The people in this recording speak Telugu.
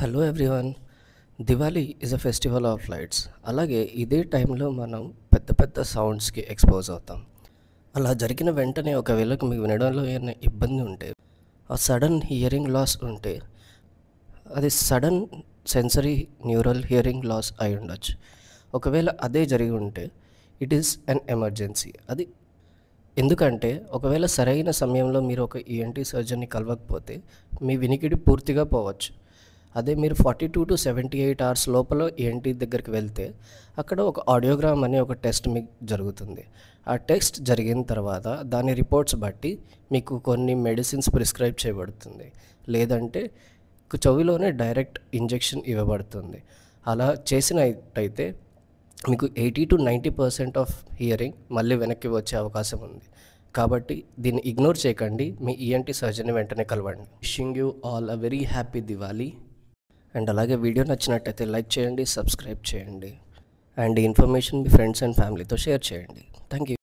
Hello everyone. Diwali is a festival of lights. అలాగే ఇదే టైంలో మనం పెద్ద పెద్ద సౌండ్స్కి ఎక్స్పోజ్ అవుతాం. అలా జరిగిన వెంటనే ఒకవేళ మీకు వినడంలో ఏమైనా ఇబ్బంది ఉంటే, ఆ సడన్ హియరింగ్ లాస్ ఉంటే, అది sudden sensory neural hearing loss అయి ఉండొచ్చు. ఒకవేళ అదే జరిగి ఉంటే ఇట్ ఈస్ అన్ ఎమర్జెన్సీ. అది ఎందుకంటే ఒకవేళ సరైన సమయంలో మీరు ఒక ఈఎన్టీ సర్జన్ని కలవకపోతే మీ వినికిడి పూర్తిగా పోవచ్చు. అదే మీరు 42 to 78 అవర్స్ లోపల ఈఎన్టీ దగ్గరికి వెళ్తే అక్కడ ఒక ఆడియోగ్రామ్ అనే ఒక టెస్ట్ మీకు జరుగుతుంది. ఆ టెస్ట్ జరిగిన తర్వాత దాని రిపోర్ట్స్ బట్టి మీకు కొన్ని మెడిసిన్స్ ప్రిస్క్రైబ్ చేయబడుతుంది, లేదంటే చెవిలోనే డైరెక్ట్ ఇంజెక్షన్ ఇవ్వబడుతుంది. అలా చేసినట్టయితే మీకు 80 to 90% ఆఫ్ హియరింగ్ మళ్ళీ వెనక్కి వచ్చే అవకాశం ఉంది. కాబట్టి దీన్ని ఇగ్నోర్ చేయకండి, మీ ఈఎన్టీ సర్జన్ని వెంటనే కలవండి. Wishing you all a very happy Diwali. And అలాగే వీడియో నచ్చినట్టయితే లైక్ చేయండి, సబ్స్క్రైబ్ చేయండి, అండ్ ఈ ఇన్ఫర్మేషన్ మీ ఫ్రెండ్స్ అండ్ ఫ్యామిలీతో షేర్ చేయండి. Thank you.